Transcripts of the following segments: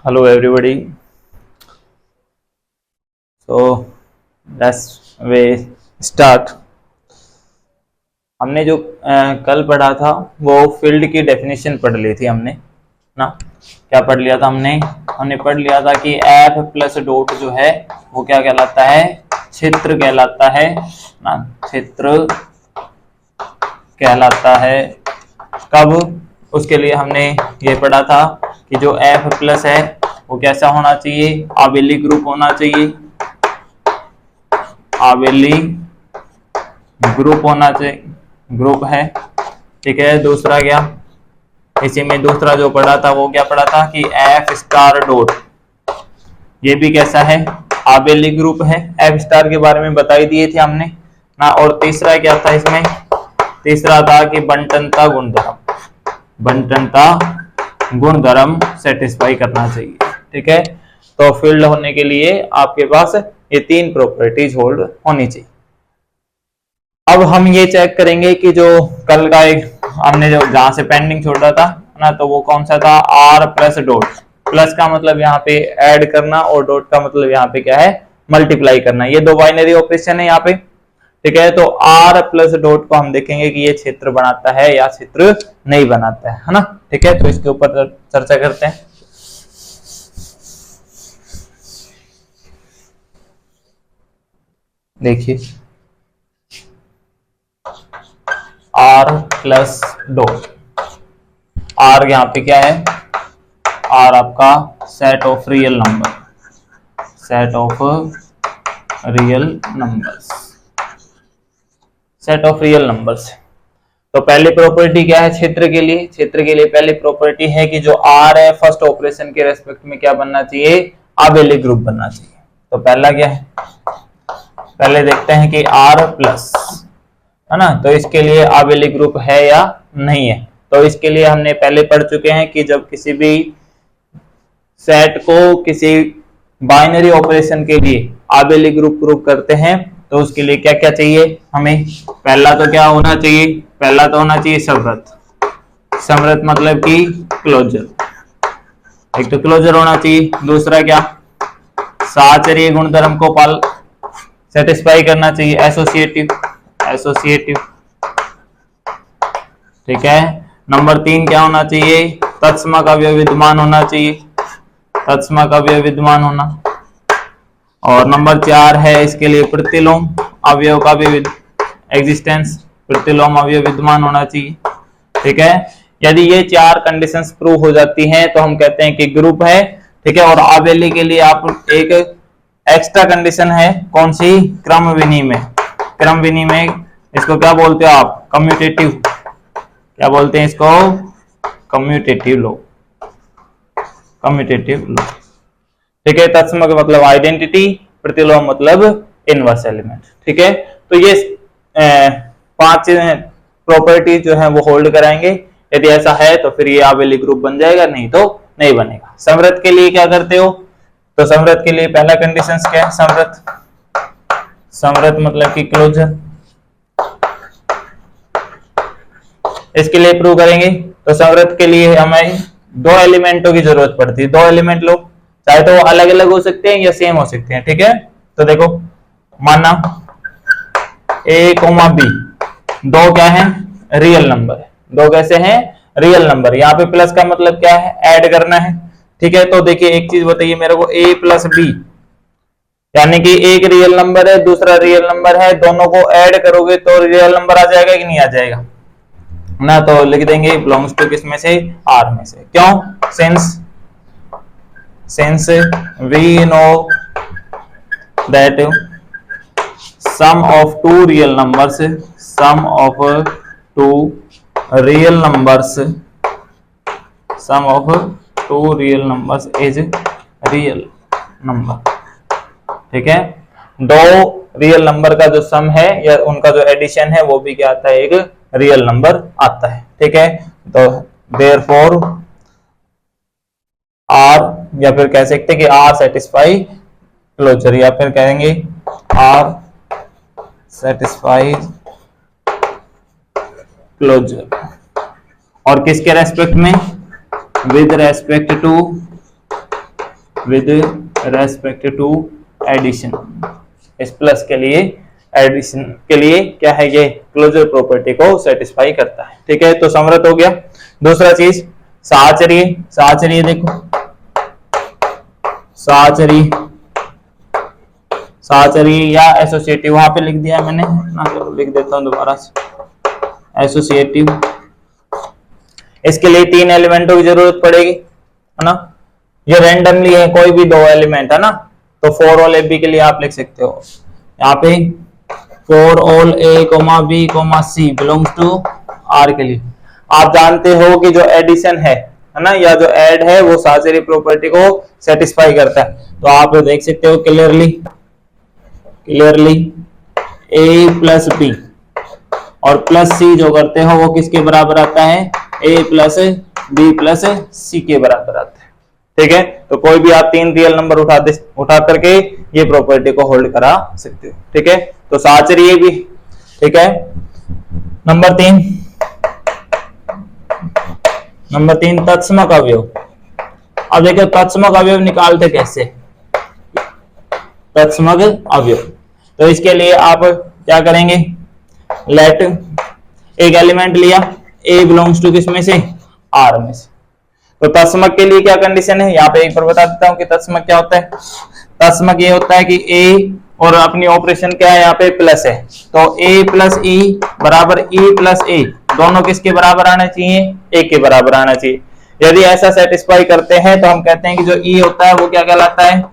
Hello everybody. So let's we start. हमने जो कल पढ़ा था वो फील्ड की डेफिनेशन पढ़ ली थी हमने ना। क्या पढ़ लिया था हमने पढ़ लिया था कि एफ प्लस डॉट जो है वो क्या कहलाता है, क्षेत्र कहलाता है ना। क्षेत्र कहलाता है कब, उसके लिए हमने ये पढ़ा था कि जो एफ प्लस है वो कैसा होना चाहिए, आबेली ग्रुप होना चाहिए, आबेली ग्रुप होना चाहिए, ग्रुप है। ठीक है, दूसरा क्या, इसी में दूसरा जो पढ़ा था वो क्या पढ़ा था कि एफ स्टार डॉट, ये भी कैसा है, आबेली ग्रुप है। एफ स्टार के बारे में बताई दिए थे हमने ना। और तीसरा क्या था इसमें, तीसरा था कि बंटनता गुणधर्म, बंटनता गुणधर्म सेटिस्फाई करना चाहिए। ठीक है, तो फील्ड होने के लिए आपके पास ये तीन प्रॉपर्टीज होल्ड होनी चाहिए। अब हम ये चेक करेंगे कि जो कल का एक हमने जो जहां से पेंडिंग छोड़ा था ना, तो वो कौन सा था, आर प्लस डॉट। प्लस का मतलब यहाँ पे ऐड करना और डॉट का मतलब यहाँ पे क्या है, मल्टीप्लाई करना। ये दो बाइनरी ऑपरेशन है यहाँ पे। ठीक है, तो आर प्लस डॉट को हम देखेंगे कि ये क्षेत्र बनाता है या क्षेत्र नहीं बनाता है ना। ठीक है, तो इसके ऊपर चर्चा करते हैं। देखिए आर प्लस डॉट, आर यहाँ पे क्या है, आर आपका set of real number, set of real numbers, set of real numbers. तो पहली प्रॉपर्टी क्या है क्षेत्र के लिए, क्षेत्र के लिए पहली प्रॉपर्टी है कि जो आर है फर्स्ट ऑपरेशन के रेस्पेक्ट में क्या बनना चाहिए, आबेली ग्रुप बनना चाहिए। तो पहला क्या है, पहले देखते हैं कि आर प्लस है ना, तो इसके लिए आबेली ग्रुप है या नहीं है। तो इसके लिए हमने पहले पढ़ चुके हैं कि जब किसी भी सेट को किसी बाइनरी ऑपरेशन के लिए आबेली ग्रुप करते हैं तो उसके लिए क्या क्या चाहिए हमें। पहला तो क्या होना चाहिए, पहला तो होना चाहिए समृत, समृत मतलब कि क्लोजर, एक तो क्लोजर होना चाहिए। दूसरा क्या, साहचर्य गुणधर्म को पाल सेटिस्फाई करना चाहिए, एसोसिएटिव, एसोसिएटिव। ठीक है, नंबर 3 क्या होना चाहिए, तत्समक अवयव विद्यमान होना चाहिए, तत्समक अवयव विद्यमान होना। और नंबर 4 है इसके लिए प्रतिलोम अवयव का भी एग्जिस्टेंस, प्रतिलोम अवयव विद्यमान होना चाहिए। ठीक है, यदि ये 4 कंडीशंस प्रूव हो जाती हैं तो हम कहते हैं कि ग्रुप है। ठीक है, और आबेली के लिए आप एक एक्स्ट्रा कंडीशन है, कौन सी, क्रम विनिमय, क्रम विनिमय। इसको क्या बोलते हो आप, कम्यूटेटिव, क्या बोलते हैं इसको, कम्यूटेटिव लो, कम्यूटेटिव लो। ठीक है, तत्समक मतलब आइडेंटिटी, प्रतिलोम मतलब इनवर्स एलिमेंट। ठीक है, तो ये 5 प्रॉपर्टी जो है वो होल्ड कराएंगे। यदि ऐसा है तो फिर ये आबेली ग्रुप बन जाएगा, नहीं तो नहीं बनेगा। समृत के लिए क्या करते हो, तो समृत के लिए पहला कंडीशन क्या है, समृत, समृत मतलब कि क्लोजर। इसके लिए प्रूव करेंगे तो समृत के लिए हमें 2 एलिमेंटों की जरूरत पड़ती है। 2 एलिमेंट लो, चाहे तो वो अलग अलग हो सकते हैं या सेम हो सकते हैं। ठीक है, तो देखो माना ए कोमा बी, दो क्या है, रियल नंबर है, दो कैसे हैं, रियल नंबर। यहाँ पे प्लस का मतलब क्या है, ऐड करना है। ठीक है, तो देखिए एक चीज बताइए मेरे को, ए प्लस बी यानी कि एक रियल नंबर है दूसरा रियल नंबर है, दोनों को ऐड करोगे तो रियल नंबर आ जाएगा कि नहीं आ जाएगा ना। तो लिख देंगे बिलोंग्स टू किस में से, आर में से। क्यों, since we know that sum of two real numbers, sum of two real numbers, sum of two real numbers is real number। ठीक है, दो रियल नंबर का जो सम है या उनका जो एडिशन है वो भी क्या आता है, एक रियल नंबर आता है। ठीक है, तो देयरफॉर आर, या फिर कह सकते हैं कि आर सेटिस्फाई क्लोजर, या फिर कहेंगे आर सेटिस्फाई क्लोजर। और किसके रेस्पेक्ट में, with respect to with respect to addition. इस प्लस के लिए एडिशन के लिए क्या है, ये क्लोजर प्रॉपर्टी को सेटिस्फाई करता है। ठीक है, तो समृत हो गया। दूसरा चीज साहचर्य। साहचर्य देखो, साहचर्य, साहचर्य या एसोसिएटिव, वहां पे लिख दिया है मैंने ना, लिख देता हूं दोबारा से, एसोसिएटिव। इसके लिए 3 एलिमेंटों की जरूरत पड़ेगी, है ना। ये रैंडमली है, कोई भी 2 एलिमेंट, है ना। तो फॉर ऑल ए बी के लिए आप लिख सकते हो यहाँ पे for all a comma b comma c belongs to R के लिए आप जानते हो कि जो एडिशन है ना, या जो ऐड है वो साहचर्य प्रॉपर्टी को सेटिस्फाई करता है। तो आप देख सकते हो क्लियरली, क्लियरली ए प्लस बी और प्लस सी जो करते हो वो किसके बराबर आता है, ए प्लस बी प्लस सी के बराबर आता है। ठीक है, तो कोई भी आप 3 रियल नंबर उठा करके ये प्रॉपर्टी को होल्ड करा सकते हो। ठीक है, तो साहचर्य भी। ठीक है, नंबर 3 तत्समक अवयव। अब देखो तत्समक अवयव निकालते कैसे, तत्समक अवयव। तो इसके लिए आप क्या करेंगे, लेट एक एलिमेंट लिया, ए बिलोंग्स टू किसमें से, आर में से। तो तत्समक के लिए क्या कंडीशन है, यहाँ पे एक बार बता देता हूं कि तत्समक क्या होता है। तत्समक ये होता है कि ए और अपनी ऑपरेशन क्या है, यहाँ पे प्लस है, तो ए प्लस ई बराबर ई प्लस ए, दोनों किसके बराबर आना चाहिए, ए के बराबर आना चाहिए। यदि ऐसा सेटिस्फाई करते हैं तो हम कहते हैं कि जो ई होता है वो क्या कहलाता है,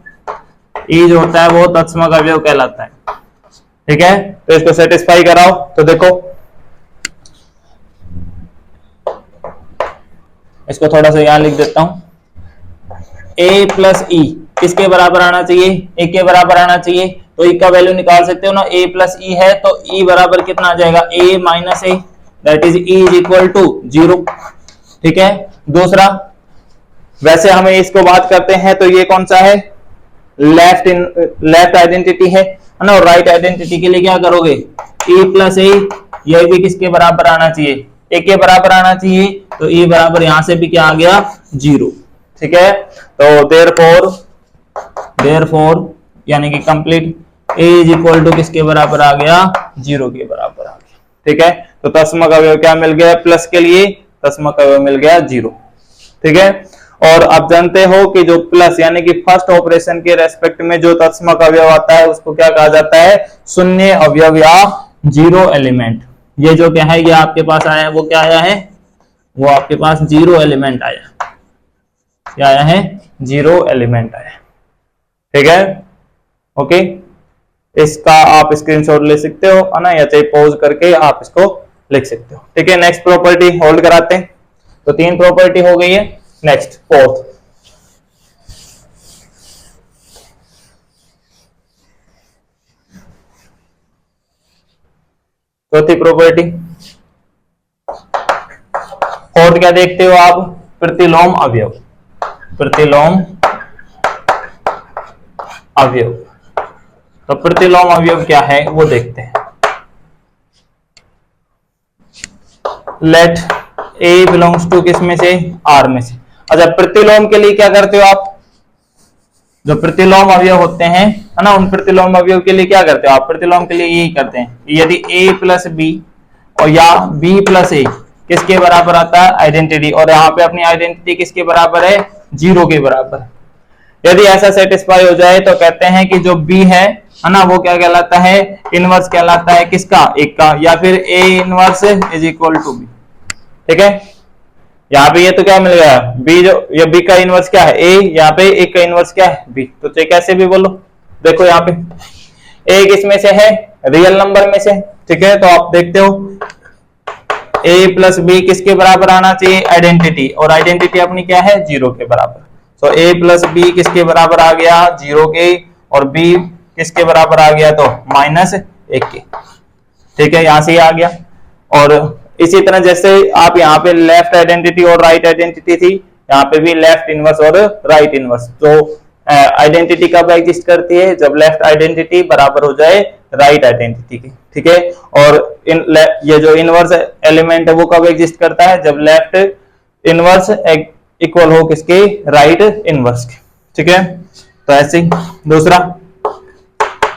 ई जो होता है वो तत्समक अवयव कहलाता है। ठीक है, तो इसको सेटिस्फाई कराओ। तो देखो इसको थोड़ा सा यहां लिख देता हूं, a प्लस ई किसके बराबर आना चाहिए, a के बराबर आना चाहिए। तो e का वैल्यू निकाल सकते हो ना, a प्लस ई है तो e बराबर कितना आ जाएगा, a minus a, that is e is equal to 0। ठीक है, दूसरा वैसे हमें इसको बात करते हैं तो ये कौन सा है, लेफ्ट आइडेंटिटी है ना। और राइट आइडेंटिटी के लिए क्या करोगे, e प्लस ए, ये भी किसके बराबर आना चाहिए, ए के बराबर आना चाहिए। तो e बराबर यहां से भी क्या आ गया, 0। ठीक है, तो देयरफॉर यानी कि complete a is equal to किसके बराबर आ गया, 0 के बराबर आ गया। ठीक है, तो तत्समक अवयव क्या मिल गया, प्लस के लिए तत्समक अवयव मिल गया 0। ठीक है, और आप जानते हो कि जो प्लस यानी कि फर्स्ट ऑपरेशन के रेस्पेक्ट में जो तत्समक अवयव आता है उसको क्या कहा जाता है, शून्य अवयव या 0 एलिमेंट। ये जो क्या है, ये आपके पास आया है, वो क्या आया है, वो आपके पास 0 एलिमेंट आया, क्या आया है, 0 एलिमेंट आया। ठीक है, ओके, इसका आप स्क्रीनशॉट ले सकते हो, है ना, या चाहे पॉज करके आप इसको लिख सकते हो। ठीक है, नेक्स्ट प्रॉपर्टी होल्ड कराते हैं। तो 3 प्रॉपर्टी हो गई है, नेक्स्ट फोर्थ। चौथी प्रॉपर्टी, फोर्थ क्या देखते हो आप, प्रतिलोम अवयव। प्रतिलोम अवयव, तो प्रतिलोम अवयव क्या है वो देखते हैं। लेट ए बिलोंग्स टू किसमें से, आर में से। अच्छा, प्रतिलोम के लिए क्या करते हो आप, जो प्रतिलोम अवयव होते हैं, है ना, उन प्रतिलोम अवयव के लिए क्या करते हो आप, प्रतिलोम के लिए यही करते हैं, यदि a प्लस बी और या b प्लस ए किसके बराबर आता है, आइडेंटिटी, और यहाँ पे अपनी आइडेंटिटी किसके बराबर है, 0 के बराबर। यदि ऐसा सेटिस्फाई हो जाए तो कहते हैं कि जो b है ना, वो क्या कहलाता है, इनवर्स कहलाता है किसका, एक का, या फिर a inverse is equal to b। ठीक है, यहाँ पे ये तो क्या मिल गया, b जो, ये b का इनवर्स क्या है, a, यहाँ पे a का इनवर्स क्या है, b। तो कैसे भी बोलो, देखो यहाँ पे a किसमें से है, रियल नंबर में से। ठीक है, तो आप देखते हो a प्लस बी किसके बराबर आना चाहिए, आइडेंटिटी, और आइडेंटिटी अपनी क्या है, 0 के बराबर। तो a प्लस बी किसके बराबर आ गया, 0 के, और b किसके बराबर आ गया, तो -1 के। ठीक है, यहां से ही आ गया। और इसी तरह जैसे आप यहाँ पे लेफ्ट आइडेंटिटी और राइट आइडेंटिटी थी, यहाँ पे भी लेफ्ट इनवर्स और राइट इनवर्स। तो आइडेंटिटी कब एग्जिस्ट करती है, जब लेफ्ट आइडेंटिटी बराबर हो जाए राइट आइडेंटिटी की। ठीक है, और ये जो इनवर्स एलिमेंट है वो कब एग्जिस्ट करता है, जब लेफ्ट इनवर्स इक्वल हो किसके, राइट इनवर्स के। ठीक है, तो ऐसे ही दूसरा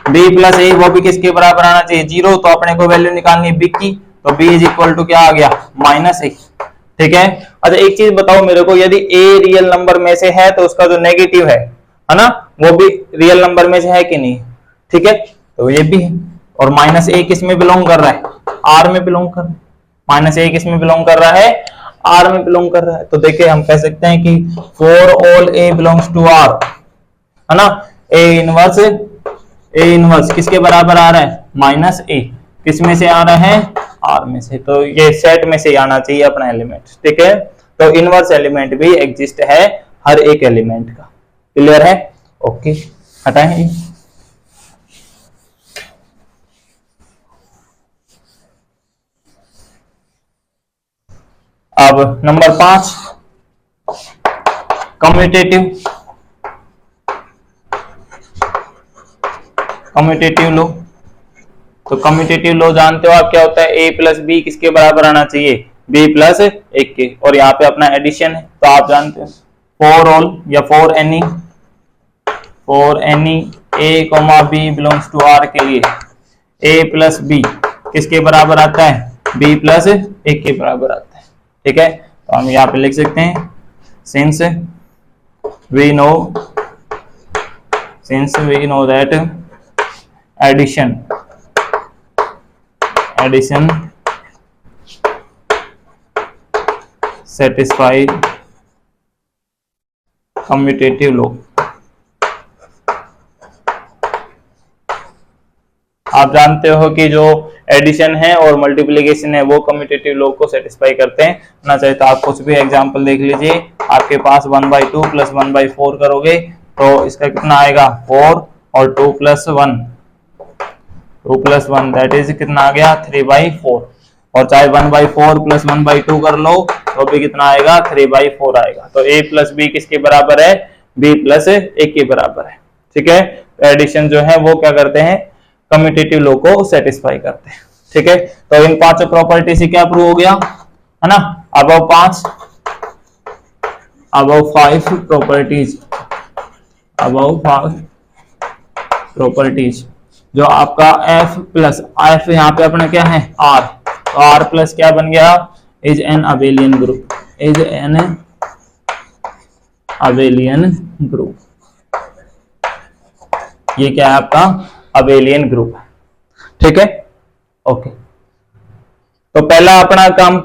b प्लस ए वो भी किसके बराबर आना चाहिए, 0, तो अपने को वैल्यू निकालनी है b की, तो b इज इक्वल टू क्या आ गया, -a। ठीक है, अच्छा एक चीज बताओ मेरे को, यदि a रियल नंबर में से है तो उसका जो नेगेटिव है ना, वो भी रियल नंबर में से है कि नहीं, ठीक है, तो ये भी है। और -a किस में बिलोंग कर रहा है, r में बिलोंग कर रहा है, -a किस में बिलोंग कर रहा है, r में बिलोंग कर रहा है। तो देखिए हम कह सकते हैं कि for all a belongs to r, है ना, ए इनवर्स किसके बराबर आ रहा है, -a, किस में से आ रहा है, r में से, तो ये सेट में से आना चाहिए अपना एलिमेंट। ठीक है, तो इनवर्स एलिमेंट भी एग्जिस्ट है हर एक एलिमेंट का, क्लियर है, ओके, हटाएं। अब नंबर 5 कम्यूटेटिव लो। तो कम्यूटेटिव लो जानते हो आप क्या होता है, a प्लस बी किसके बराबर आना चाहिए, b प्लस 1 के, और यहाँ पे अपना एडिशन है, तो आप जानते हो फॉर ऑल या for any a, b belongs to r के लिए a प्लस बी किसके बराबर आता है, b प्लस 1 के बराबर आता है। ठीक है, तो हम यहाँ पे लिख सकते हैं since we know that addition satisfy commutative law। आप जानते हो कि जो एडिशन है और मल्टीप्लिकेशन है वो कम्यूटेटिव लॉ को सेटिस्फाई करते हैं ना। चाहे तो आप कुछ भी एग्जांपल देख लीजिए, आपके पास 1/2 प्लस 1/4 करोगे तो इसका कितना आएगा 4, और 2 प्लस 1 दैट इज कितना आ गया 3/4, और चाहे 1/4 प्लस 1/2 कर लो तो भी कितना आएगा 3/4 आएगा। तो a प्लस बी किसके बराबर है, b प्लस 1 के बराबर है। ठीक है, तो एडिशन जो है वो क्या करते हैं, कम्यूटेटिव लॉ को सेटिस्फाई करते हैं। ठीक है, तो इन पांचों प्रॉपर्टी से क्या प्रूव हो गया, है ना, अबव 5 प्रॉपर्टीज जो आपका f प्लस f यहाँ पे अपना क्या है r, तो r प्लस क्या बन गया, इज एन अबेलियन ग्रुप, ये क्या है आपका अबेलियन ग्रुप। ठीक है, ओके, तो पहला अपना काम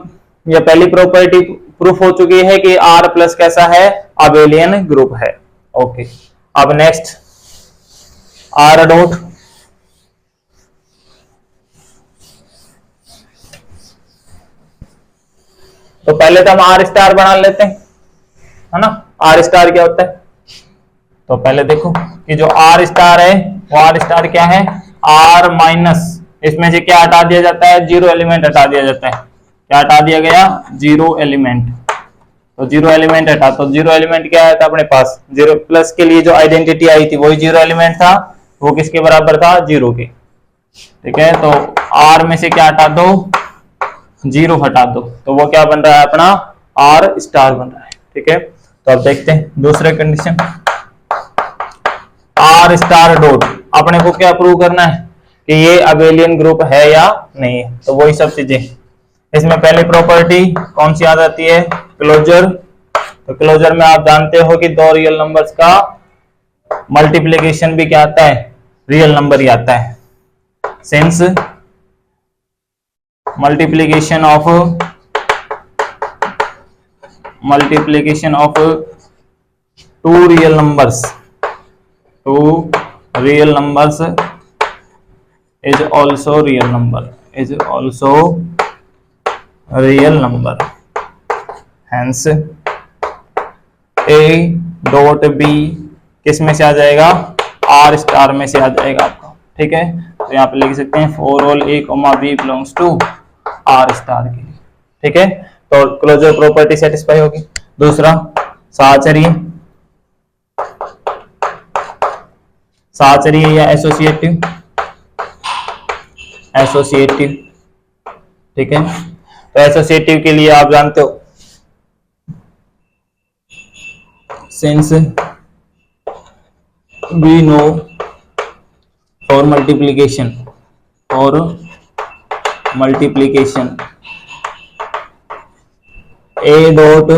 या पहली प्रॉपर्टी प्रूफ हो चुकी है कि r प्लस कैसा है, अबेलियन ग्रुप है। ओके, अब नेक्स्ट r डॉट, तो पहले तो हम r स्टार बना लेते हैं, है ना, r स्टार क्या होता है, तो पहले देखो कि जो r स्टार है वो r स्टार क्या है, r माइनस, इसमें से क्या हटा दिया जाता है, 0 एलिमेंट हटा दिया जाता है, क्या हटा दिया गया 0 एलिमेंट, तो 0 एलिमेंट हटा, तो 0 एलिमेंट क्या आया था अपने पास, 0 प्लस के लिए जो आइडेंटिटी आई थी वही 0 एलिमेंट था, वो किसके बराबर था 0 के। ठीक है, तो r में से क्या हटा दो, 0 हटा दो, तो वो क्या बन रहा है अपना r स्टार बन रहा है। ठीक है, तो अब देखते हैं दूसरे कंडीशन, r स्टार डॉट, अपने को क्या प्रूव करना है कि ये अबेलियन ग्रुप है या नहीं है, तो वही सब चीजें इसमें पहली प्रॉपर्टी कौन सी आ जाती है, क्लोजर। तो क्लोजर में आप जानते हो कि दो रियल नंबर्स का मल्टीप्लिकेशन भी क्या आता है, रियल नंबर ही आता है, since multiplication of two real numbers is also real number, hence a dot b किस में से आ जाएगा, r स्टार में से आ जाएगा आपका। ठीक है, तो यहाँ पे लिख सकते हैं for all a, b belongs to r star के लिए। ठीक है, तो क्लोजर प्रॉपर्टी सेटिस्फाई होगी। दूसरा साहचर्य या एसोसिएटिव। ठीक है, तो एसोसिएटिव के लिए आप जानते हो since we know for multiplication a dot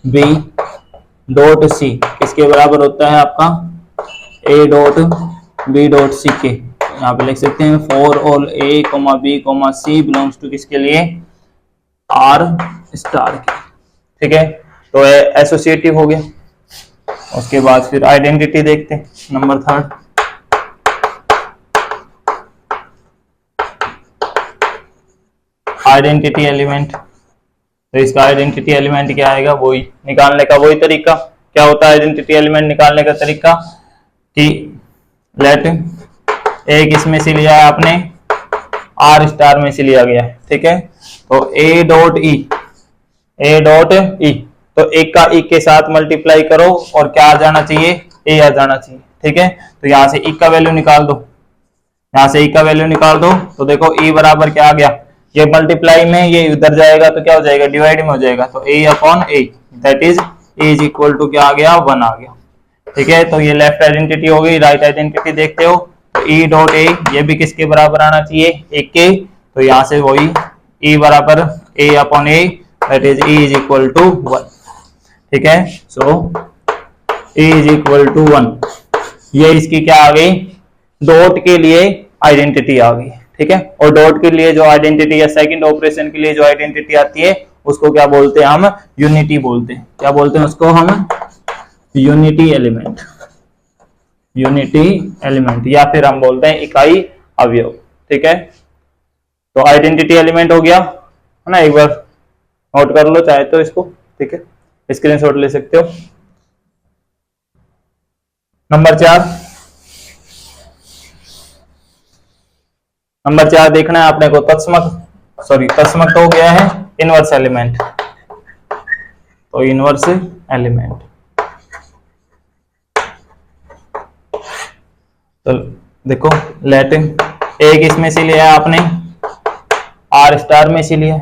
b dot c किसके बराबर होता है आपका a dot b dot c के। यहाँ पे लिख सकते हैं for all a b c belongs to किसके लिए r स्टार के। ठीक है, तो एसोसिएटिव हो गया। उसके बाद फिर आइडेंटिटी देखते हैं, नंबर 3 आइडेंटिटी एलिमेंट। तो इसका आइडेंटिटी एलिमेंट क्या आएगा, वही निकालने का वही तरीका। क्या होता है आइडेंटिटी एलिमेंट निकालने का तरीका कि लेट ए किसमें से लिया है आपने आर स्टार में से लिया गया है। ठीक है, तो ए डॉट ई तो एक का ई के साथ मल्टीप्लाई करो और क्या आ जाना चाहिए ए आ जाना चाहिए। ठीक है, तो यहां से ई का वैल्यू निकाल दो, यहां से ई का वैल्यू निकाल दो तो देखो ई बराबर क्या आ गया, ये मल्टीप्लाई में ये उधर जाएगा तो क्या हो जाएगा डिवाइड में हो जाएगा, तो a upon a that is a is equal to क्या आ गया 1 आ गया। ठीक है, तो ये लेफ्ट आइडेंटिटी हो गई। राइट आइडेंटिटी देखते हो तो ई डॉट ए ये भी किसके बराबर आना चाहिए एक के, तो यहां से वही ई बराबर a upon a that is e is equal to 1। ठीक है, so a is equal to 1 ये इसकी क्या आ गई डॉट के लिए आइडेंटिटी आ गई। ठीक है, और डॉट के लिए जो आइडेंटिटी या सेकंड ऑपरेशन के लिए जो आइडेंटिटी आती है उसको क्या बोलते हैं हम यूनिटी बोलते हैं। क्या बोलते हैं उसको हम यूनिटी एलिमेंट, यूनिटी एलिमेंट या फिर हम बोलते हैं इकाई अवयव। ठीक है, तो आइडेंटिटी एलिमेंट हो गया है ना, एक बार नोट कर लो चाहे तो इसको। ठीक है, स्क्रीनशॉट ले सकते हो। नंबर 4 देखना है आपने को तत्समक तो हो गया है इनवर्स एलिमेंट। तो इनवर्स एलिमेंट तो देखो लेट ए किसमें से लिया आपने आर स्टार में से लिया,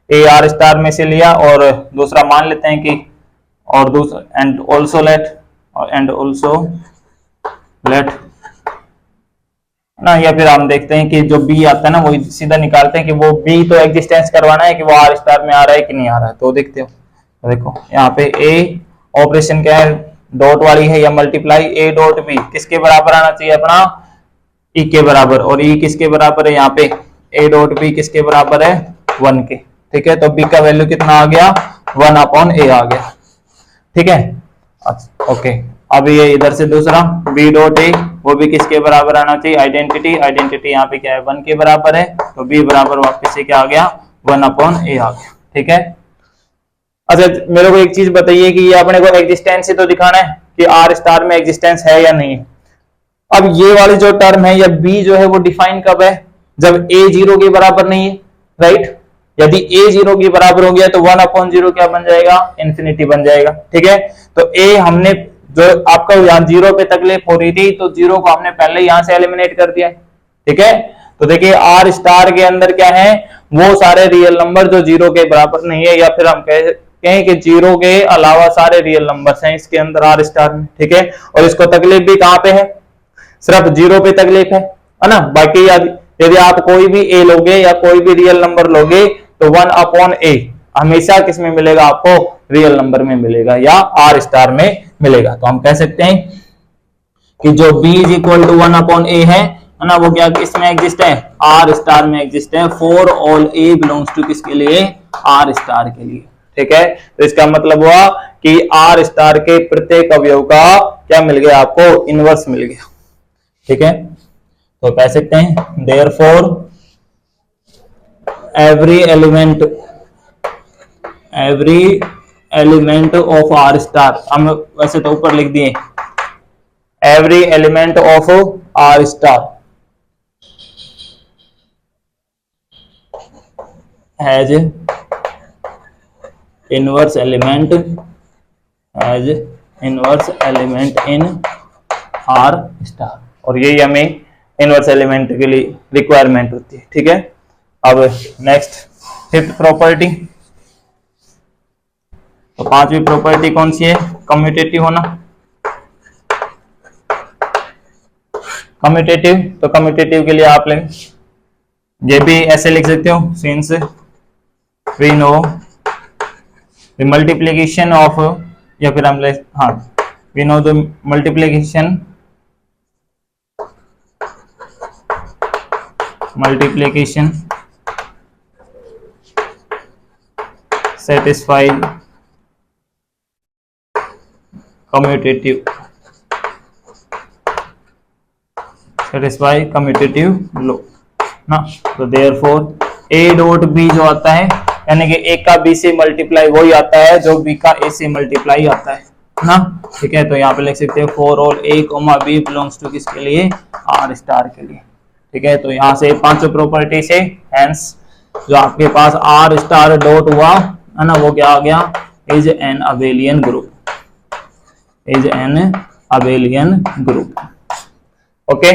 ए आर स्टार में से लिया और दूसरा मान लेते हैं कि और दूसरा एंड ऑल्सो लेट ना, या फिर हम देखते हैं कि जो बी आता है ना वो सीधा निकालते हैं कि वो बी तो एग्जिस्टेंस करवाना है कि वो आर स्टार में आ रहा है कि नहीं आ रहा है। तो देखते हो तो देखो यहाँ पे ए ऑपरेशन क्या है डॉट वाली है या मल्टीप्लाई ए डॉट बी किसके बराबर आना चाहिए अपना ई के बराबर, और ई किसके बराबर है यहाँ पे ए डॉट बी किसके बराबर है 1 के। ठीक है, तो बी का वैल्यू कितना आ गया 1 अपॉन ए आ गया। ठीक है, अच्छा ओके। अब ये इधर से दूसरा बी डॉट ए वो भी किसके बराबर आना चाहिए आइडेंटिटी यहाँ पे क्या है 1 के बराबर है, तो बी बराबर वापस से क्या आ गया 1 अपॉन ए आ गया। ठीक है, अच्छा मेरे को एक चीज बताइए कि ये अपने को एग्जिस्टेंस ही तो दिखाना है कि आर स्टार में एग्जिस्टेंस है या नहीं है। अब ये वाली जो टर्म है या बी जो है वो डिफाइन कब है जब ए 0 के बराबर नहीं है, राइट। यदि ए 0 के बराबर हो गया तो 1 अपॉन 0 क्या बन जाएगा इंफिनिटी बन जाएगा। ठीक है, तो ए हमने जो आपका यहाँ 0 पे तकलीफ हो रही थी तो 0 को हमने पहले यहां से एलिमिनेट कर दिया। ठीक है, तो देखिए आर स्टार के अंदर क्या है वो सारे रियल नंबर जो 0 के बराबर नहीं है, या फिर हम कहें कि 0 के अलावा सारे रियल नंबर्स हैं इसके अंदर आर स्टार में। ठीक है, और इसको तकलीफ भी कहां पे है सिर्फ 0 पे तकलीफ है ना। बाकी यदि आप कोई भी ए लोगे या कोई भी रियल नंबर लोगे तो 1 अपॉन ए हमेशा किस में मिलेगा आपको रियल नंबर में मिलेगा या आर स्टार में मिलेगा। तो हम कह सकते हैं कि जो b is equal to 1 upon a है ना वो क्या किसमें एग्जिस्ट है आर स्टार में एग्जिस्ट है for all a belongs to किसके लिए आर स्टार के लिए। ठीक है, तो इसका मतलब हुआ कि आर स्टार के प्रत्येक अवयव का क्या मिल गया आपको इनवर्स मिल गया। ठीक है, तो कह सकते हैं therefore every element of R star, हम वैसे तो ऊपर लिख दिए every element of R star has inverse element in R star, और यही हमें इनवर्स एलिमेंट के लिए रिक्वायरमेंट होती है। ठीक है, अब नेक्स्ट 5th प्रॉपर्टी। तो 5वीं प्रॉपर्टी कौन सी है कम्यूटेटिव होना। कम्यूटेटिव, तो कम्यूटेटिव के लिए आप ये भी ऐसे लिख सकते हो, since we know the multiplication of, या फिर हम हाँ, we know the multiplication satisfy commutative law ना। तो therefore a डॉट b जो आता है, यानी कि a का b से मल्टीप्लाई वही आता है जो b का a से मल्टीप्लाई आता है ना। ठीक है, तो यहाँ पे लिख सकते हैं for all a, b belongs to किसके लिए, r स्टार के लिए। ठीक है, तो यहाँ से पांचों प्रॉपर्टी से हेंस जो आपके पास r स्टार डॉट हुआ है ना, वो क्या आ गया, is an abelian group, is an abelian group. Okay,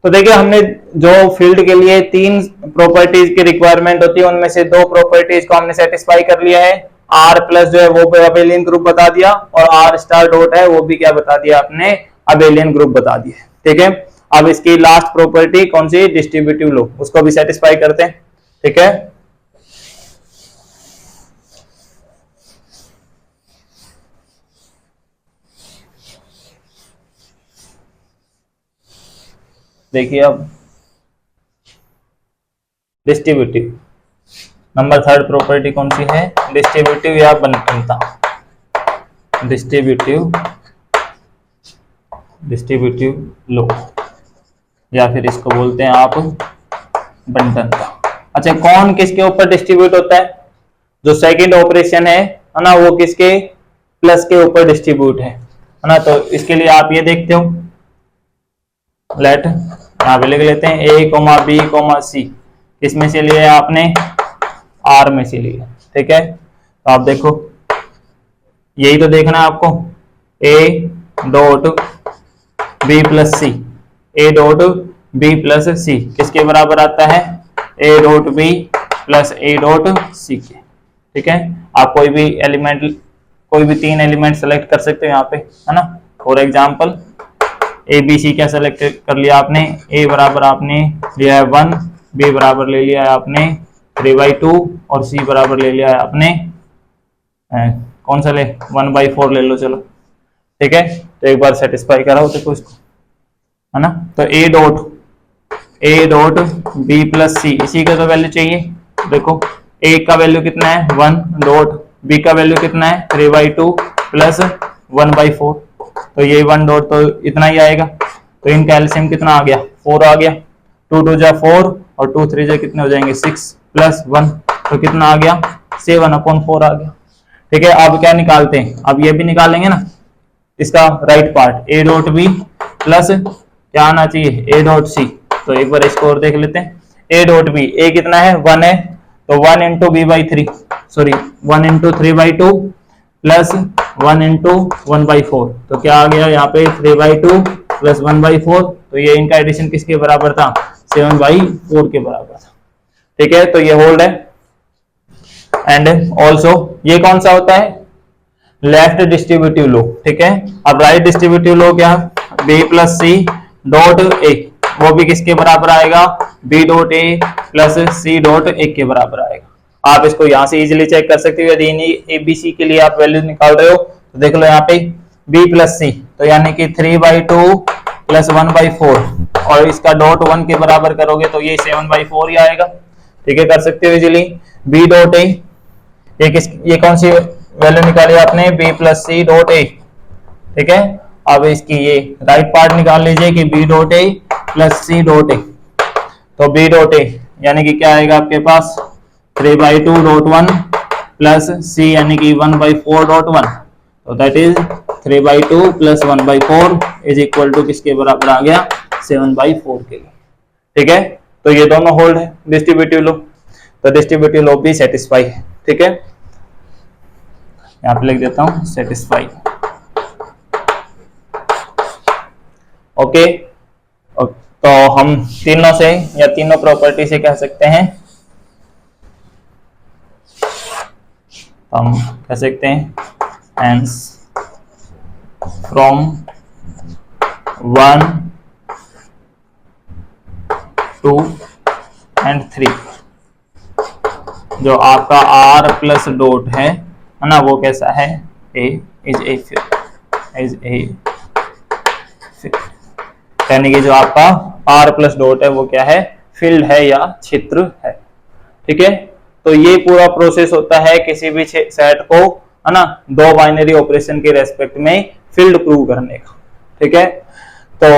तो देखिए हमने जो फील्ड के लिए तीन प्रॉपर्टीज की रिक्वायरमेंट होती है, उनमें से दो प्रॉपर्टीज को हमने सेटिस्फाई कर लिया है। आर प्लस जो है वो अबेलियन ग्रुप बता दिया, और आर स्टार डॉट है वो भी क्या बता दिया आपने, अबेलियन ग्रुप बता दिया। ठीक है, अब इसकी लास्ट प्रॉपर्टी कौन सी, डिस्ट्रीब्यूटिव लो, उसको भी सेटिस्फाई करते हैं। ठीक है, देखिए अब डिस्ट्रीब्यूटिव नंबर थर्ड प्रॉपर्टी कौन सी है, डिस्ट्रीब्यूटिव या बनता, डिस्ट्रीब्यूटिव लो, या फिर इसको बोलते हैं आप बंटन का। अच्छा, कौन किसके ऊपर डिस्ट्रीब्यूट होता है, जो सेकंड ऑपरेशन है ना, वो किसके, प्लस के ऊपर डिस्ट्रीब्यूट है ना। तो इसके लिए आप ये देखते हो, लेट यहाँ पे लिख लेते हैं a, b, c, किसमें से लिए आपने, r में से लिए। ठीक है, तो आप देखो यही तो देखना है आपको, a dot b plus C, a dot b plus C किसके बराबर आता है, a dot b plus a dot C के। ठीक है, आप कोई भी एलिमेंट, कोई भी तीन एलिमेंट सेलेक्ट कर सकते हो यहाँ पे, है ना। For example a b c क्या सेलेक्ट कर लिया आपने, ए बराबर आपने लिया है 1, बी बराबर ले लिया है आपने 3/2, और सी बराबर ले लिया है आपने कौन सा ले, 1/4 ले लो, चलो। ठीक है, तो एक बार सेटिस्फाई कराओ देखो इसको, है ना। तो ए डॉट बी प्लस सी, इसी का तो वैल्यू चाहिए। देखो ए का वैल्यू कितना है 1 डॉट, बी का वैल्यू कितना है 3/2 प्लस 1/4, तो ये 1 डॉट तो इतना ही आएगा। तो इनका एलसीएम कितना आ गया, 4 आ गया, 2 2 जा 4 और 2 3 जा कितने हो जाएंगे 6 प्लस 1, तो कितना आ गया 7/4 आ गया। ठीक है, अब क्या निकालते हैं, अब ये भी निकालेंगे ना, इसका right part a dot b plus क्या आना चाहिए, ए डॉट सी। तो एक बार इसको और देख लेते हैं, ए डॉट बी, ए कितना है 1 है, तो 1 into b by 3, sorry 1 into 3/2 plus 1 into 1/4, तो क्या आ गया यहाँ पे 3/2 प्लस 1/4, तो ये इनका एडिशन किसके बराबर था, 7/4 के बराबर था। ठीक है, तो ये होल्ड है। एंड ऑल्सो ये कौन सा होता है, लेफ्ट डिस्ट्रीब्यूटिव लो। ठीक है, अब राइट डिस्ट्रीब्यूटिव लो क्या, b plus c dot a, वो भी किसके बराबर आएगा, b dot a plus c dot a के बराबर आएगा। आप इसको यहां से इजीली चेक कर सकते हो, यदि ए बी सी के लिए आप वैल्यू निकाल रहे हो तो देख लो यहाँ पे b प्लस सी, तो यानी कि 3/2 प्लस 1/4, और इसका डॉट 1 के बराबर करोगे तो ये 7/4 ही आएगा। ठीक है, कर सकते हो इजीली। b डॉट ए, ये कौन सी वैल्यू निकाली आपने, b plus c dot a. ठीक है, अब इसकी ये राइट पार्ट निकाल लीजिए कि b dot a plus c dot a, तो b डॉट ए यानी कि क्या आएगा आपके पास 3/2 डॉट 1 प्लस सी यानी कि 1/4 डॉट 1, तो that is 3/2 plus 1/4 is equal to किसके बराबर आ गया, 7/4 के लिए। ठीक है, तो ये दोनों होल्ड है डिस्ट्रीब्यूटिव लो, तो डिस्ट्रीब्यूटिव लो भी सेटिस्फाई है। ठीक है, यहाँ पे लिख देता हूं सेटिस्फाई। ओके, तो हम तीनों से या तीनों प्रॉपर्टी से कह सकते हैं, हम कह सकते हैं hence from 1 2 and 3, जो आपका r प्लस डॉट है ना, वो कैसा है, a is a यानी कि जो आपका r प्लस डॉट है वो क्या है, फील्ड है या क्षेत्र है। ठीक है, तो ये पूरा प्रोसेस होता है किसी भी सेट को, है ना, दो बाइनरी ऑपरेशन के रेस्पेक्ट में फील्ड प्रूव करने का। ठीक है, तो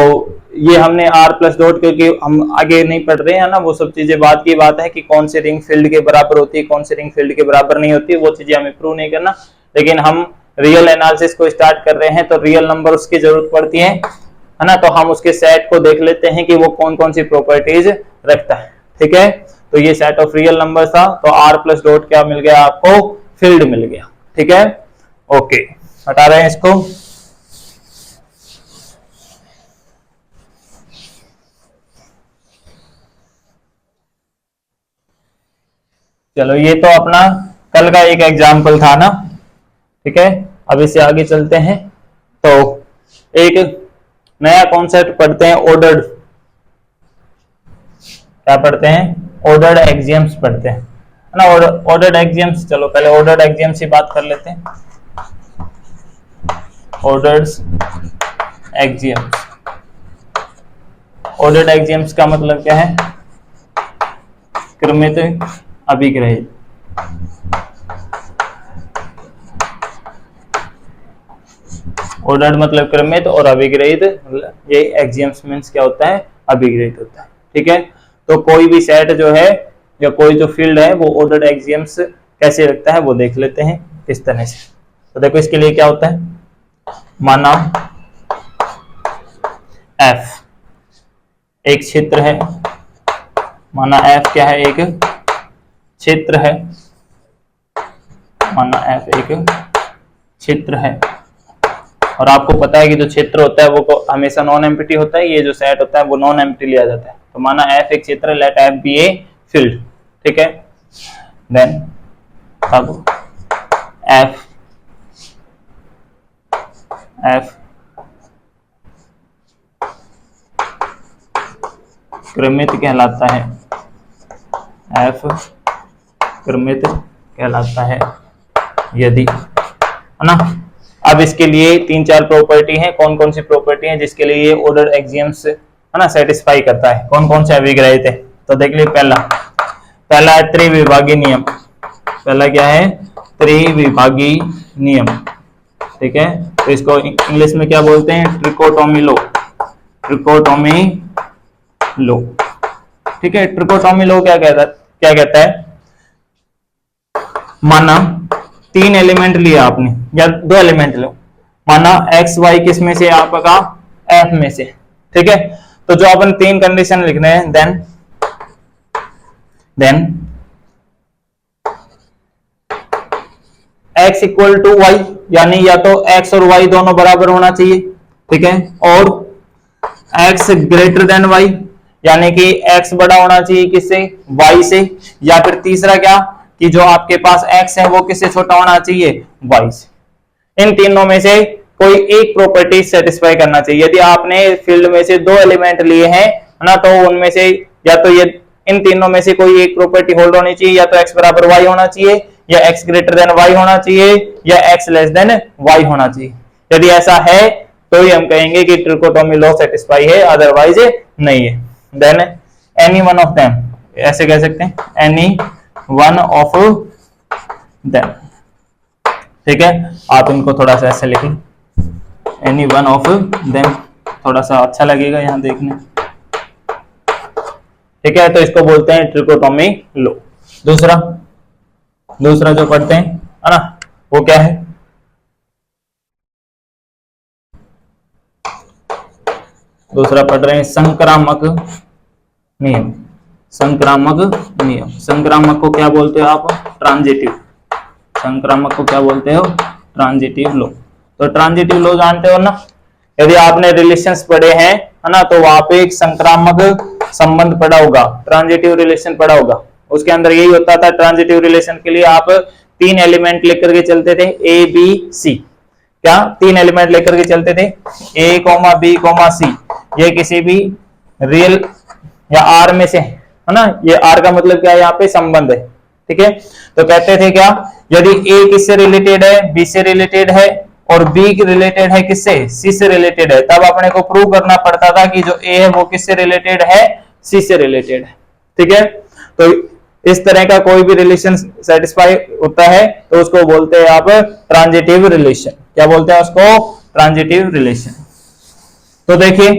ये हमने r प्लस डॉट, क्योंकि हम आगे नहीं पढ़ रहे हैं ना, वो सब चीजें बाद की बात है कि कौन सी रिंग फील्ड के बराबर होती है, कौन सी रिंग फील्ड के बराबर नहीं होती, वो चीजें हमें प्रूव नहीं करना। लेकिन हम रियल एनालिसिस को स्टार्ट कर रहे हैं तो रियल नंबर उसकी जरूरत पड़ती है ना, तो हम उसके सेट को देख लेते हैं कि वो कौन कौन सी प्रॉपर्टीज रखता है। ठीक है, तो ये सेट ऑफ रियल नंबर था, तो r प्लस डॉट क्या मिल गया आपको, फील्ड मिल गया। ठीक है, ओके, हटा रहे हैं इसको। चलो, ये तो अपना कल का एक एग्जाम्पल था ना। ठीक है, अब इससे आगे चलते हैं, तो एक नया कॉन्सेप्ट पढ़ते हैं, ऑर्डर्ड, क्या पढ़ते हैं, ऑर्डर्ड एक्सियम्स पढ़ते हैं, है ना। ऑर्डर्ड एक्सियम्स, चलो पहले ऑर्डर्ड एक्सियम्स की बात कर लेते हैं। ऑर्डर्ड एक्सियम्स, ऑर्डर्ड एक्सियम्स का मतलब क्या है, क्रमित अभिग्रहित। ऑर्डर्ड मतलब क्रमित और अभिग्रहित, ये एक्सियम्स मींस क्या होता है, अभिग्रहित होता है। ठीक है, तो कोई भी सेट जो है या कोई जो फील्ड है वो ऑर्डर्ड एक्सियम्स कैसे रखता है वो देख लेते हैं इस तरह से। तो देखो इसके लिए क्या होता है, माना F एक क्षेत्र है, माना F क्या है, एक क्षेत्र है, माना F एक क्षेत्र है, और आपको पता है कि जो क्षेत्र होता है वो हमेशा नॉन एम्प्टी होता है, ये जो सेट होता है वो नॉन एम्प्टी लिया जाता है। तो माना F एक क्षेत्र, let F be a field. ठीक है, देन अब F क्रमित कहलाता है, F क्रमित कहलाता है यदि, है ना। अब इसके लिए 3-4 प्रॉपर्टी हैं, कौन कौन सी प्रॉपर्टी हैं जिसके लिए ये ऑर्डर एक्सियम्स, है ना, सेटिस्फाई करता है, कौन कौन से अभिग्रहित है। तो देख लीजिए, पहला है त्रिविभागी नियम। पहला क्या है, त्रिविभागी नियम। ठीक है, तो इसको इंग्लिश में क्या बोलते हैं, ट्रिकोटोमी लॉ, ट्रिकोटोमी लॉ। ठीक है, ट्रिकोटोमी लॉ क्या कहता है, माना 3 एलिमेंट लिया आपने या 2 एलिमेंट लो, माना एक्स वाई किस में से, आपका एफ में से। ठीक है, तो जो अपन 3 कंडीशन लिखने हैं, then x equal to y, यानी या तो x और y दोनों बराबर होना चाहिए। ठीक है, और x ग्रेटर देन y, यानी कि x बड़ा होना चाहिए किससे, y से, या फिर तीसरा क्या कि जो आपके पास x है वो किससे छोटा होना चाहिए, y से। इन तीनों में से कोई एक प्रॉपर्टी सेटिस्फाई करना चाहिए। यदि आपने फील्ड में से 2 एलिमेंट लिए हैं ना, तो उनमें से या तो ये इन तीनों में से कोई एक प्रॉपर्टी होल्ड होनी चाहिए, या तो x बराबर y होना चाहिए, या x ग्रेटर देन y होना चाहिए, या x लेस देन y होना चाहिए। यदि ऐसा है तो ही हम कहेंगे कि ट्रिकोटोमी लॉ सेटिस्फाई है, अदरवाइज नहीं है। Then any one of them, ऐसे कह सकते हैं, एनी वन ऑफ देम। ठीक है, आप इनको थोड़ा सा ऐसे लिख लो, एनी वन ऑफ देम, थोड़ा सा अच्छा लगेगा यहां देखने। ठीक है, तो इसको बोलते हैं ट्रिकोटोमी लॉ। दूसरा जो पढ़ते हैं, है ना, वो क्या है, दूसरा पढ़ रहे हैं संक्रामक नियम। संक्रामक नियम, संक्रामक को क्या बोलते हो आप, ट्रांजिटिव। संक्रामक को क्या बोलते हो, ट्रांजिटिव लॉ। तो ट्रांजिटिव लॉ जानते हो ना, यदि आपने रिलेशंस पढ़े हैं, है ना, तो वहां पे एक संक्रामक संबंध पढ़ा होगा, ट्रांजिटिव रिलेशन पढ़ा होगा। उसके अंदर यही होता था, ट्रांजिटिव रिलेशन के लिए आप 3 एलिमेंट लेकर के चलते थे, ए बी सी। क्या 3 एलिमेंट लेकर के चलते थे, ए, बी, सी। ये किसी भी रियल या आर में से, है ना, ये आर का मतलब क्या है, यहाँ पे संबंध है, ठीक है। तो कहते थे क्या, यदि ए किससे रिलेटेड है, बी से रिलेटेड है, और बी रिलेटेड है किससे, सी से रिलेटेड है, तब अपने को प्रूव करना पड़ता था कि जो ए है वो किससे रिलेटेड है, सी से रिलेटेड है, ठीक है। तो इस तरह का कोई भी रिलेशन सेटिस्फाई होता है तो उसको बोलते हैं आप ट्रांजिटिव रिलेशन। क्या बोलते हैं उसको, ट्रांजिटिव रिलेशन। तो देखिए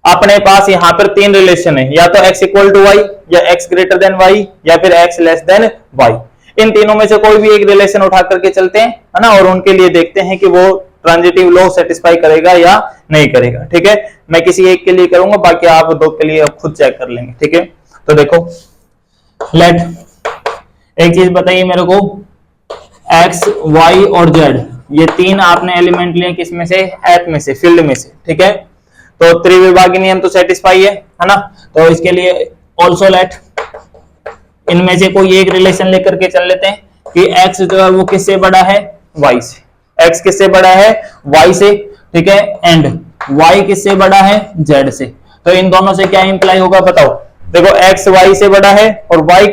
अपने पास यहां पर तीन रिलेशन है, या तो x इक्वल टू वाई, या x ग्रेटर देन वाई, या फिर x लेस देन वाई। इन तीनों में से कोई भी एक रिलेशन उठा करके चलते हैं, है ना, और उनके लिए देखते हैं कि वो ट्रांजिटिव लॉ सेटिस्फाई करेगा या नहीं करेगा, ठीक है। मैं किसी एक के लिए करूंगा, बाकी आप दो के लिए खुद चेक कर लेंगे, ठीक है। तो देखो लेट, एक चीज बताइए मेरे को, x, y और z, ये तीन आपने एलिमेंट लिए किसमें से, एफ में से, फील्ड में से, ठीक है। तो त्रिविभागीय नियम तो सेटिस्फाई है ना। तो इसके लिए ऑल्सो लेट, इनमें से कोई एक रिलेशन लेकर के चल लेते हैं कि x जो है वो किससे बड़ा है, y से, x किससे बड़ा है, y से, ठीक है, एंड y किससे बड़ा है, z से। तो इन दोनों से क्या इंप्लाई होगा बताओ, देखो x y से बड़ा है और y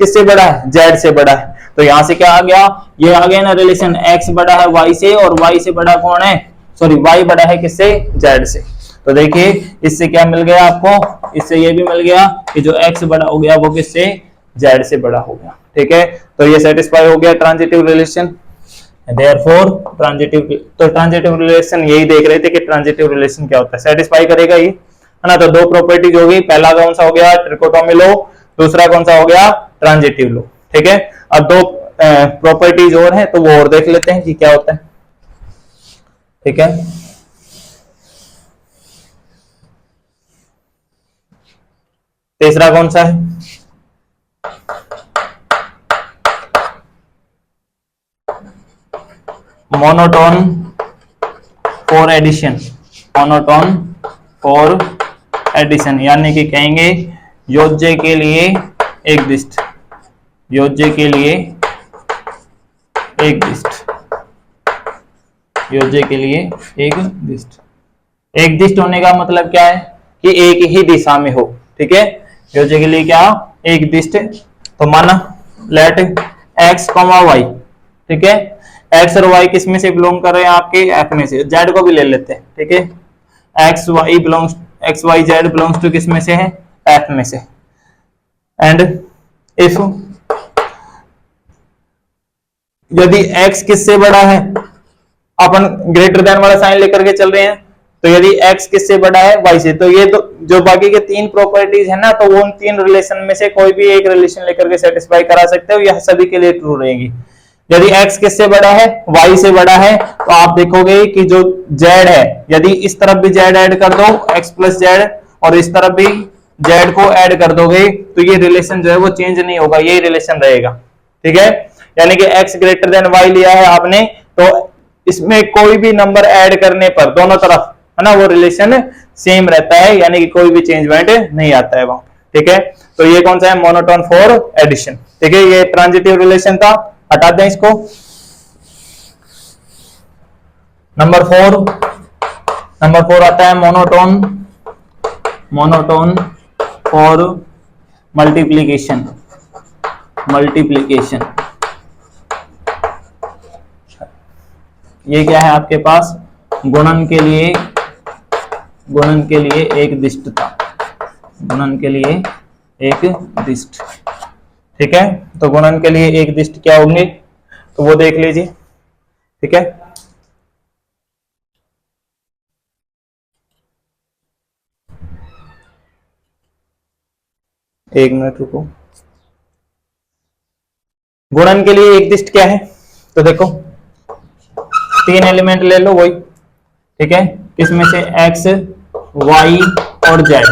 किससे बड़ा है, z से बड़ा है। तो यहां से क्या आ गया, ये आ गया ना रिलेशन, x बड़ा है y से और y से बड़ा कौन है, सॉरी y बड़ा है किससे, z से। तो देखिए इससे क्या मिल गया आपको, इससे ये भी मिल गया कि जो x बड़ा हो गया वो किससे, z से बड़ा हो गया, ठीक है। तो ये सेटिस्फाई हो गया ट्रांजिटिव रिलेशन, देयरफॉर ट्रांजिटिव। तो ट्रांजिटिव रिलेशन यही देख रहे थे कि ट्रांजिटिव रिलेशन क्या होता है, सेटिस्फाई करेगा ये, है ना। तो दो प्रॉपर्टीज होगी, पहला कौन सा हो गया, ट्रिकोटोमी लॉ, दूसरा कौन सा हो गया, ट्रांजिटिव लॉ, ठीक है। अब दो प्रॉपर्टीज और हैं तो वो और देख लेते हैं कि क्या होता है, ठीक है। तीसरा कौन सा है, monotone for addition, monotone for addition, यानी कि कहेंगे योज्य के लिए एक दिष्ट, योज्य के लिए एक दिष्ट, योज्य के लिए एक दिष्ट। एक दिष्ट होने का मतलब क्या है कि एक ही दिशा में हो, ठीक है। योज्य के लिए क्या, एक दिष्ट। तो माना लेट x, y, ठीक है, x और y किस में से बिलोंग कर रहे हैं, आपके f में से, z को भी ले लेते हैं, ठीक है। x y belongs, x y z belongs to किस में से है, f में से। एंड इफ, यदि x किससे बड़ा है, अपन ग्रेटर देन वाला साइन लेकर के चल रहे हैं, तो यदि x किससे बड़ा है, y से, तो ये तो जो बाकी के तीन प्रॉपर्टीज है ना, तो वो उन तीन रिलेशन में से कोई भी एक रिलेशन लेकर के सेटिस्फाई करा सकते हो, यह सभी के लिए ट्रू रहेगी। यदि x किससे बड़ा है, y से बड़ा है, तो आप देखोगे कि जो z है, यदि इस तरफ भी z ऐड कर दो, x प्लस z, और इस तरफ भी z को ऐड कर दोगे, तो ये रिलेशन जो है वो चेंज नहीं होगा, यही रिलेशन रहेगा, ठीक है। यानी कि x ग्रेटर देन y लिया है आपने, तो इसमें कोई भी नंबर ऐड करने पर दोनों तरफ, है ना, वो रिलेशन सेम रहता है, यानी कि कोई भी चेंजमेंट नहीं आता है वहां, ठीक है। तो ये कौन सा है, मोनोटोन फॉर एडिशन, ठीक है। ये ट्रांजिटिव रिलेशन था, हटा दें इसको। नंबर फोर आता है monotone, monotone for multiplication, multiplication. ये क्या है आपके पास, गुणन के लिए, गुणन के लिए एक दिष्टता, गुणन के लिए एक दिष्ट, ठीक है। तो गुणन के लिए एक दिष्ट क्या होंगे, तो वो देख लीजिए, ठीक है। एक मिनट रुको, गुणन के लिए एक दिष्ट क्या है, तो देखो तीन एलिमेंट ले लो वही, ठीक है, किसमें से x, y और z,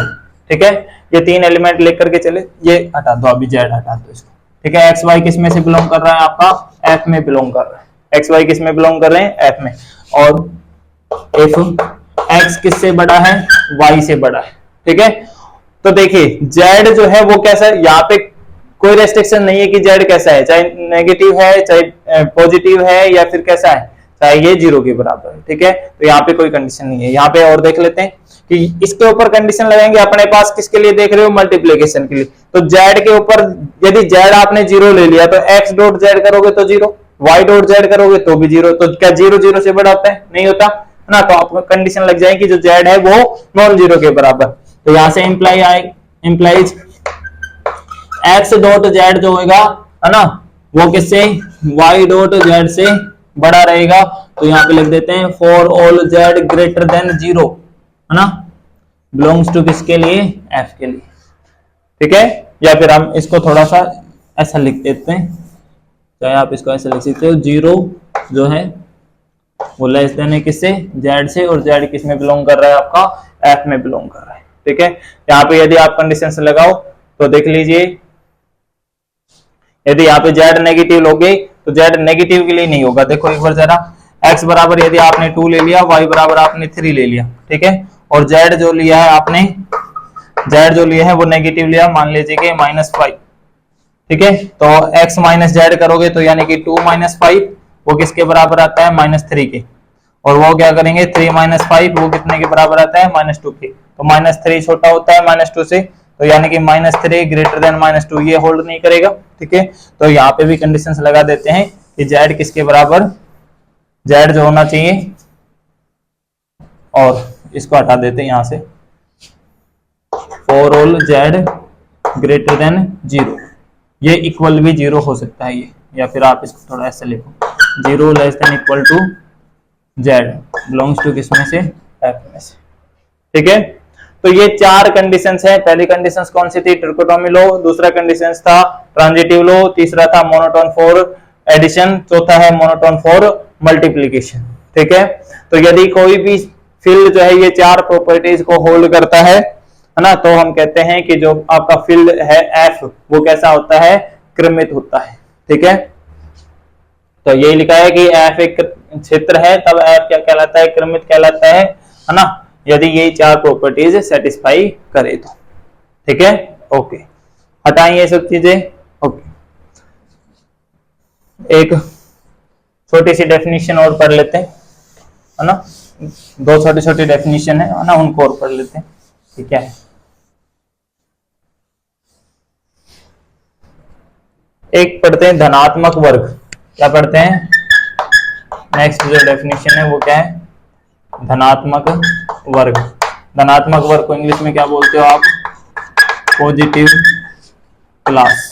ठीक है। ये तीन एलिमेंट लेकर के चले, ये हटा दो, अभी z हटा दो इसको, ठीक है। x y किस में से बिलोंग कर रहा है, आपका f में बिलोंग कर रहा है, x y किस में बिलोंग कर रहे हैं, f में। और if x किससे बड़ा है, y से बड़ा है, ठीक है। तो देखिए z जो है वो कैसा है, यहाँ पे कोई रेस्ट्रिक्शन नहीं है कि z कैसा है, चाहे नेगेटिव है, चाहे पॉजिटिव है, या फिर कैसा है, चाहे ये 0 के बराबर है, ठीक है। तो यहाँ पे कोई कंडीशन नहीं है। यहाँ पे और देख लेते हैं कि इसके ऊपर कंडीशन लगाएंगे अपने पास, किसके लिए देख रहे हो, मल्टीप्लीकेशन के लिए। तो z के ऊपर यदि z आपने 0 ले लिया तो x डॉट z करोगे तो 0, y डॉट z करोगे तो भी 0, तो क्या 0 0 से बड़ा होता है, नहीं होता है ना। तो आपको कंडीशन लग जाएगी जो z है वो नॉन जीरो के बराबर। तो यहां से इंप्लाइज x डॉट z जो होगा है ना वो किससे, y डॉट z से बड़ा रहेगा। तो यहां पे लिख देते हैं for all z greater than 0 है ना, बिलोंग्स टू किसके लिए, f के लिए, ठीक है। या फिर हम इसको थोड़ा सा ऐसा लिख देते हैं, चाहे आप इसको ऐसा लिख सकते हो, 0 जो है वो लेस देन है किससे, z से, और z किस में बिलोंग कर रहा है, आपका f में बिलोंग कर रहा है, ठीक है। यहाँ पे यदि आप कंडीशन से लगाओ तो देख लीजिए, यदि यहाँ पे z नेगेटिव लोगे तो z नेगेटिव के लिए नहीं होगा। देखो एक बार जरा, x बराबर यदि आपने 2 ले लिया, y बराबर आपने 3 ले लिया, ठीक है, और z जो लिया है आपने, z जो लिया है वो नेगेटिव लिया, मान लीजिए कि -5, ठीक है। तो x माइनस जेड करोगे तो यानी कि 2 - 5 वो किसके बराबर आता है, -3 के, और वो क्या करेंगे 3 - 5 वो कितने के बराबर आता है, -2 के। तो -3 छोटा होता है -2 से, तो यानी कि -3 ग्रेटर देन -2 ये होल्ड नहीं करेगा, ठीक है। तो यहाँ पे भी कंडीशंस लगा देते हैं कि z किसके बराबर, z जो होना चाहिए, और इसको हटा देते हैं यहाँ से, for all z greater than 0, ये इक्वल भी 0 हो सकता है ये, या फिर आप इसको थोड़ा ऐसे लिखो, 0 less than equal to z belongs to किसमें से, f में से, ठीक है। तो ये 4 कंडीशंस हैं। पहली कंडीशंस कौन सी थी, ट्रिकोटोमी लो, दूसरा कंडीशंस था ट्रांजिटिव लो, तीसरा था मोनोटोन फॉर एडिशन, चौथा है मोनोटोन फॉर मल्टीप्लिकेशन, ठीक है। तो यदि कोई भी फील्ड जो है ये 4 प्रॉपर्टीज को होल्ड करता है ना, तो हम कहते हैं कि जो आपका फील्ड है f वो कैसा होता है, क्रमित होता है, ठीक है। तो ये लिखा है कि f एक क्षेत्र है, तब f क्या कहलाता है, क्रमित कहलाता है ना, यदि ये 4 प्रॉपर्टीज सेटिस्फाई करे तो, ठीक है। ओके, हटाएं ये सब चीजें। ओके, एक छोटी सी डेफिनेशन और पढ़ लेते हैं, है ना, 2 छोटी छोटी डेफिनेशन है ना, उनको और पढ़ लेते हैं, ठीक है। एक पढ़ते हैं धनात्मक वर्ग, क्या पढ़ते हैं, नेक्स्ट जो डेफिनेशन है वो क्या है, धनात्मक वर्ग। धनात्मक वर्ग को इंग्लिश में क्या बोलते हो आप, पॉजिटिव क्लास,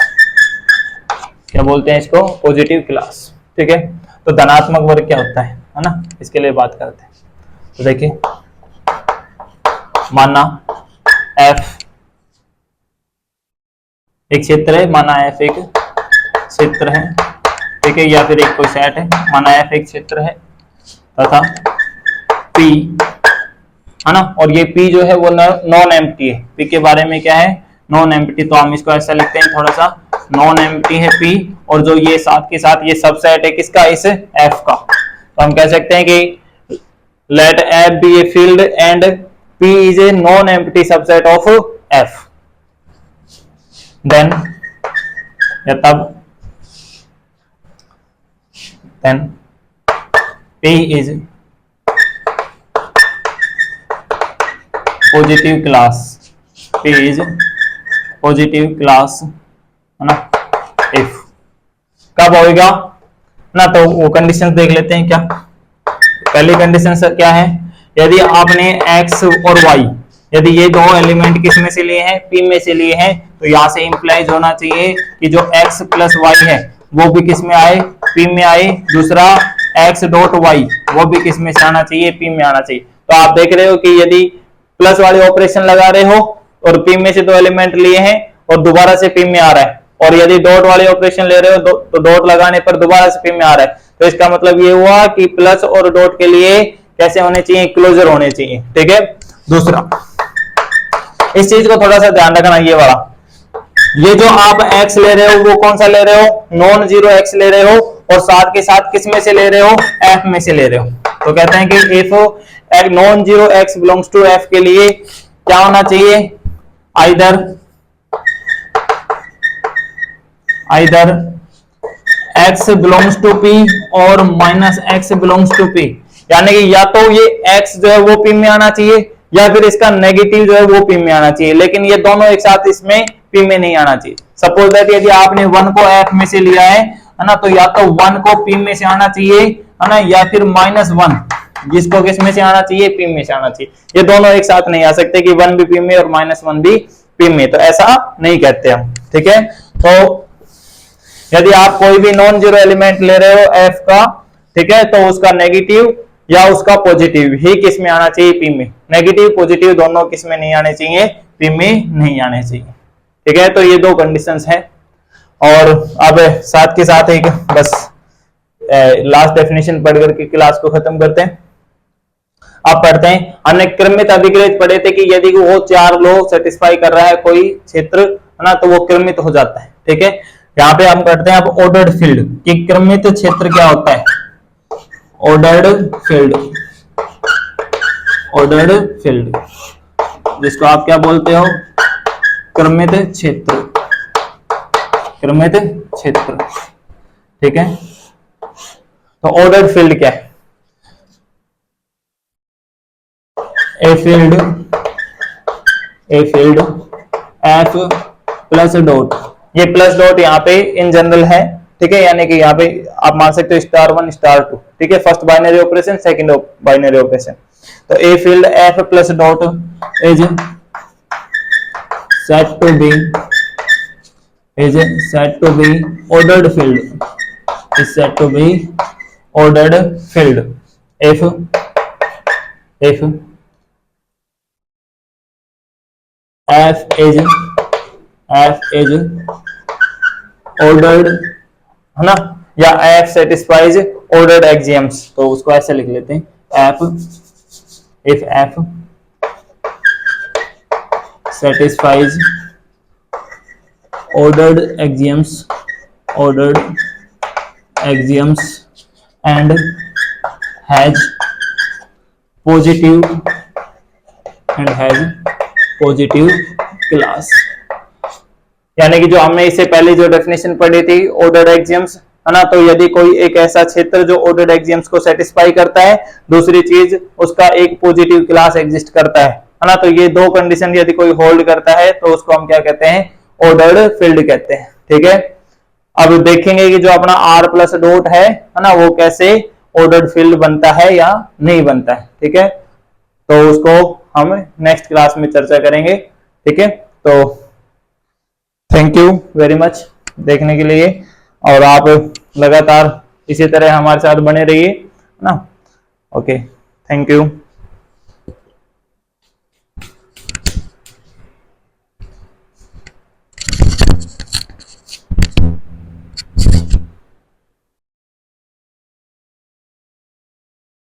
क्या बोलते हैं इसको, पॉजिटिव क्लास, ठीक है। तो धनात्मक वर्ग क्या होता है ना, इसके लिए बात करते हैं। तो देखिए, माना f एक क्षेत्र है, माना f एक क्षेत्र है, ठीक है, या फिर एक कोई सेट है, माना f एक क्षेत्र है तथा p है ना, और ये p जो है वो नॉन एम्प्टी है। p के बारे में क्या है, नॉन एम्प्टी, तो हम इसको ऐसा लिखते हैं थोड़ा सा, नॉन एम्प्टी है p, और जो ये साथ के साथ ये सबसेट है किसका, इस f का। तो हम कह सकते हैं कि let f be a field and p is a non empty subset of f, then या तब then P is positive class, P is positive class है ना, if कब होएगा ना, तो वो कंडीशन देख लेते हैं। क्या पहली कंडीशन क्या है, यदि आपने x और y यदि ये दो एलिमेंट किस में से लिए हैं, P में से लिए हैं, तो यहाँ से इंप्लाइज होना चाहिए कि जो x प्लस y है वो भी किस में आए, P में आए। दूसरा x डॉट y वो भी किस में से आना चाहिए, P में आना चाहिए। तो आप देख रहे हो कि यदि प्लस वाले ऑपरेशन लगा रहे हो और P में से 2 एलिमेंट लिए हैं और दोबारा से P में आ रहा है, और यदि डॉट वाले ऑपरेशन ले रहे हो तो डॉट लगाने पर दोबारा से P में आ रहा है, तो इसका मतलब ये हुआ कि प्लस और डॉट के लिए कैसे होने चाहिए, क्लोजर होने चाहिए, ठीक है। दूसरा, इस चीज को थोड़ा सा ध्यान रखना, ये वाला, ये जो आप x ले रहे हो वो कौन सा ले रहे हो, नॉन जीरो x ले रहे हो, और साथ के साथ किस में से ले रहे हो, f में से ले रहे हो। तो कहते हैं कि if non zero x belongs to f के लिए क्या होना चाहिए, either x belongs to p और minus x belongs to p, यानी कि या तो ये x जो है वो p में आना चाहिए, या फिर इसका नेगेटिव जो है वो पी में आना चाहिए, लेकिन ये दोनों एक साथ इसमें पी में नहीं आना चाहिए। सपोज दैट यदि आपने 1 को एफ में से लिया है ना, तो या तो 1 को पी में से आना चाहिए है ना, या फिर -1 जिसको किस में से आना चाहिए, पी में से आना चाहिए। ये दोनों एक साथ नहीं आ सकते कि 1 भी पी में और -1 भी पी में, तो ऐसा नहीं कहते हम, ठीक है। तो यदि आप कोई भी नॉन जीरो एलिमेंट ले रहे हो एफ का, ठीक है, तो उसका नेगेटिव या उसका पॉजिटिव ही किस में आना चाहिए, पी में। नेगेटिव पॉजिटिव दोनों किस में नहीं आने चाहिए, पी में नहीं आने चाहिए, ठीक है। तो ये दो कंडीशंस हैं। और अब साथ के साथ एक बस लास्ट डेफिनेशन पढ़ करके क्लास को खत्म करते हैं। आप पढ़ते हैं, हमने क्रमित अभिक्रिय पढ़े थे कि यदि वो 4 लॉ सेटिस्फाई कर रहा है कोई क्षेत्र, है ना, तो वो क्रमित हो जाता है, ठीक है। यहाँ पे हम पढ़ते हैं अब ऑर्डर्ड फील्ड कि क्रमित क्षेत्र क्या होता है। ऑर्डर्ड फील्ड, ऑर्डर्ड फील्ड जिसको आप क्या बोलते हो, क्रमित क्षेत्र, क्रमित क्षेत्र, ठीक है। तो ऑर्डर्ड फील्ड क्या है, ए फील्ड एफ प्लस डॉट, ये प्लस डॉट यहाँ पे इन जनरल है, ठीक है, यानी कि यहाँ पे आप मान सकते हो *1 *2, ठीक है, first binary operation, second binary operation. तो a field F plus dot is set to be ordered field, is said to be ordered field if f is ordered, है ना, या f satisfies ordered axioms, तो उसको ऐसे लिख लेते हैं if f satisfies ordered axioms and has positive class. यानी कि जो हमने इससे पहले जो डेफिनेशन पढ़ी थी ऑर्डर्ड एक्सियम्स, है ना, तो यदि कोई एक ऐसा क्षेत्र जो ऑर्डर्ड एक्सियम्स को सेटिस्फाई करता है, दूसरी चीज उसका एक पॉजिटिव क्लास एग्जिस्ट करता है ना, तो ये दो कंडीशन यदि कोई होल्ड करता है तो उसको हम क्या कहते हैं, ऑर्डर्ड फील्ड कहते हैं, ठीक है। अब देखेंगे कि जो अपना r प्लस डॉट है ना, वो कैसे ऑर्डर्ड फील्ड बनता है या नहीं बनता है, ठीक है। तो उसको हम नेक्स्ट क्लास में चर्चा करेंगे, ठीक है। तो थैंक यू वेरी मच देखने के लिए, और आप लगातार इसी तरह हमारे साथ बने रहिए, ना। Okay, thank you.